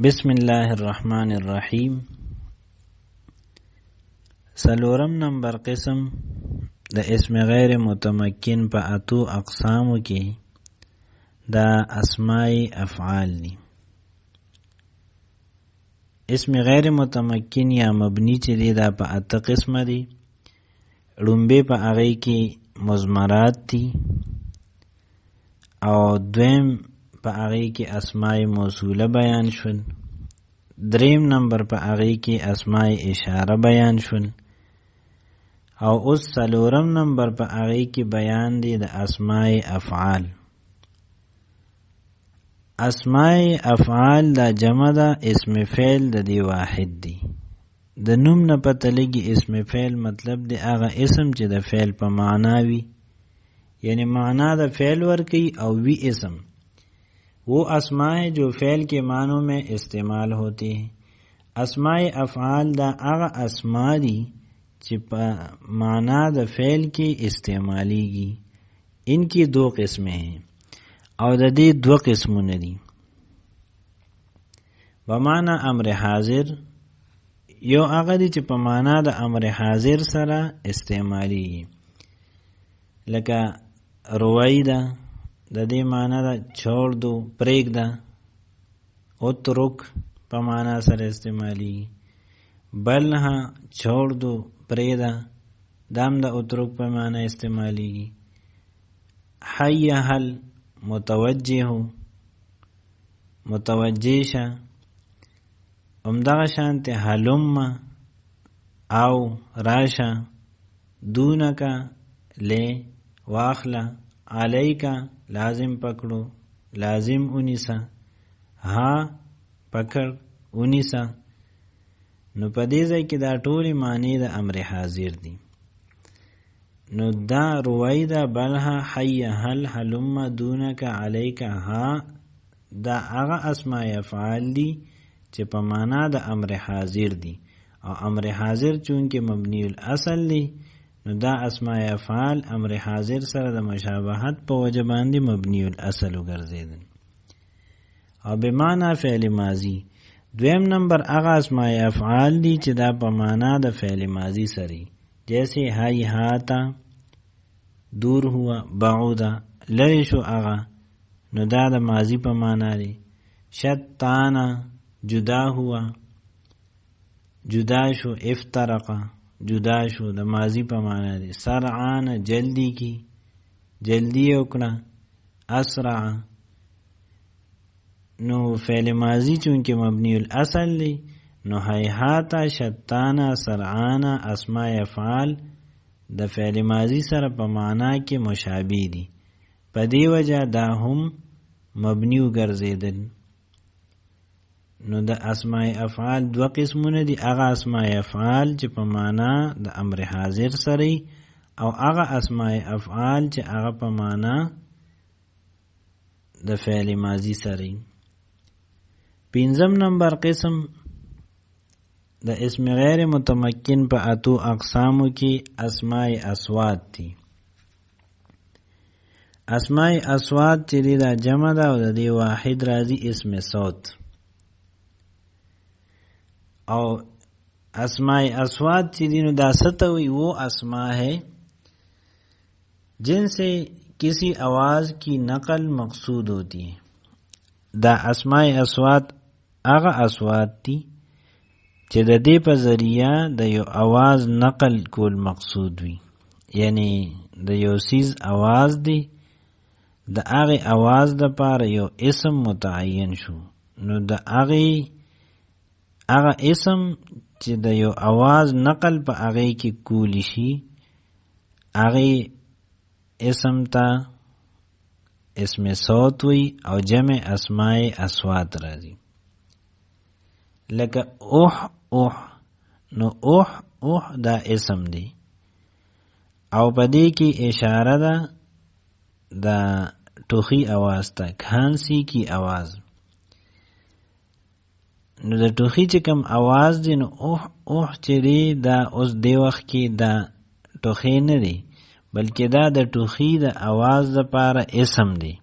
بسم الله الرحمن الرحیم. سلورم نمبر قسم د اسم غیر متمکن په اتو اقسامو کې دا اسماء افعال دي. اسم غیر متمکن یا مبنی چې دی دا په اته قسمه دي. لومبه په هغه کې مضمرات دي او دویم په هغه کې اسماء موصوله بیان شول. دریم نمبر په هغه کې اسماء اشاره بیان شول او اوس څلورم نمبر په هغه کې بیان دی د اسماء افعال. اسماء افعال دا جمع ده اسم فعل د دی واحد دی. د نوم نه پته لګي اسم فعل مطلب دی هغه اسم چې د فعل په معنا وي، یعنی معنا د فعل ورکی او وی اسم. وہ اسماء جو فعل کے معنوں میں استعمال ہوتی ہیں. اسماء افعال دا اغا اسماء دی چی پا معنی دا فعل کی استعمالی گی. ان کی دو قسمیں ہیں او دا دی دو قسموں ندی. بمعنی امر حاضر یو اغا دی چی پا معنی دا امر حاضر سرا استعمالی گی، لکا روائی دا د دې معنا دا چھوڑ دو پریک دا. اترک په معنا سره استعمالی. بلها چھوڑ دو پریدا دام دا اترک په معنا استعمالی. حی حل متوجه ہو متوجه شا. امدغه شانت حلم او راشا. دونکا لے واخلا. علیکا لازم پکڑو لازم انیسا. ہاں پکڑ انیسا. نو پدیزه کې دا ټولی معنی دا امر حاضر دی. نو دا روائی دا بلها حی حل حلم دونک علیکا ہاں دا اغا اسماء افعال دی چې په معنا دا امر حاضر دی او امر حاضر چونکه مبنی الاصل دی نو دا اسماء افعال امر حاضر سره د مشابهت په وجه باندې مبنی الاصل وګرځیدل او به معنا فعل ماضی. دویم نمبر هغه اسماء افعال دي چې دا په معنا د فعل ماضی سره، جیسے هاي هاتا دور ہوا، بعودا لری شو هغه، نو دا د ماضی په معنا دی. شتانا جدا ہوا جدا شو. افترقا جدا شو د ماضی په معنا دی. سرعان جلدی کی جلدی وکړه. اسرع نو فعل ماضی چونکه مبنی الاصل دی نو هیهاتا شتانا سرعانا اسماء افعال د فعل ماضی سره په معنا کې مشابه دي، په دی وجه دا هم مبنی وګرځیدل. نو د اسماء افعال دو قسمونه دي. هغه اسماء افعال چې په معنا د امر حاضر سره او هغه اسماء افعال چې هغه په معنا د فعل ماضی سره. پنځم نمبر قسم د اسم غیر متمکن په اتو اقسامو کې اسماء اصوات دي. اسماء اصوات چې دا جمع ده او د دې واحد راځي اسم صوت. او اسماء اصوات چی دینو دا ستوی وہ اسماء ہے جن سے کسی آواز کی نقل مقصود ہوتی ہے. دا اسماء اصوات اغا اصوات تی چی دا دی پا ذریعہ دا یو آواز نقل کول مقصود وی، یعنی دا یو سیز آواز دی دا اغی آواز دا پار یو اسم متعین شو. نو دا اغا اسم چې د یو आवाज نقل په هغه کې کولی شي هغه اسم ته اسم صوت وی او جمع اسماء اصوات راځي. لکه اوح اوح، نو اوح اوح دا اسم دی او په دې کې اشاره ده دا ټوخي आवाज ته، کھانسی کی आवाज. نو د ټوخي چې کوم आवाज دی نو اوح اوح چې دی دا اوس دی وخت کې دا ټوخي نه دی بلکې دا د ټوخي د आवाज لپاره اسم دی.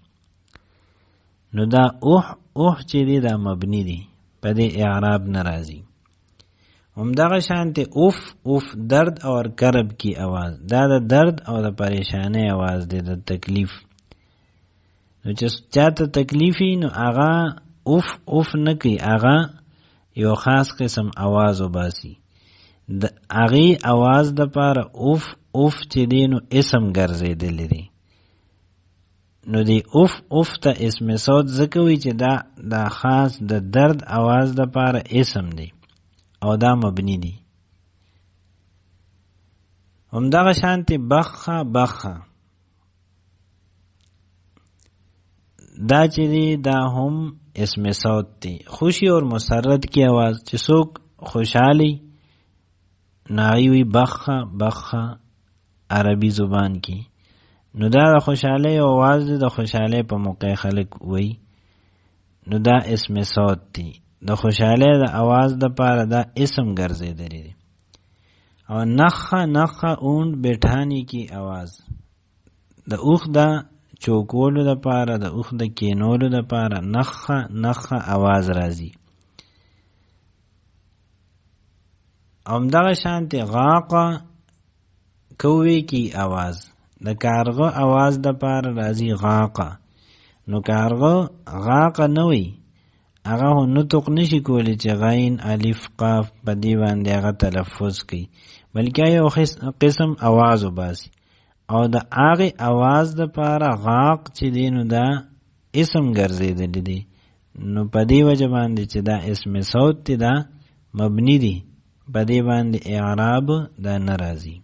نو دا اوح اوح چې دی دا مبنی دی، پدې اعراب ناراضي. همدغه شانته اوف اوف درد اور کرب کی आवाज، دا د درد او د پریشانی आवाज دی، د تکلیف. نو چې چاته تکلیفي نو هغه اوف اوف نه کوي، هغه یو خاص قسم आवाज وباسي. د هغه आवाज د پاره اوف اوف چې دی نو اسم ګرځیدلی دی. نو دی اوف اوف ته اسم صوت ذکوي چې دا خاص د درد आवाज د پاره اسم دی او دا مبنی دی. همدغه شانتی بخه بخه، دا چې دی دا هم اسم صوت دی. خوشی اور مسرت کی आवाज چې څوک خوشحالی ناوی بخه بخه عربی زبان کی، نو دا د خوشحالی आवाज دی، د خوشحالی په موقع خلق وی، نو دا اسم صوت دی. د خوشحالی د आवाज د پاره دا اسم ګرځیدلی دی. او نخه نخه اون بیٹھانی کی आवाज، د اوخ دا چوکولو د پاره، د اوخ د کینولو د پاره نخه نخه आवाज راځي. همدغه شانتی غاقه کوی کی आवाज، د کارغه आवाज د پاره راځي غاقه. نو کارغه غاقه نه وي، هغه نطق نشي کولی چې غین الف قاف په دی باندې هغه تلفظ کوي، بلکې یو قسم आवाज وباسي. او د هغه आवाज د پاره غاق چې دی نو دا اسم ګرځیدلی دی. نو په دی وجه باندې چې دا اسم صوت دی، دا مبنی دی، په دی باندې اعراب دا ناراضي.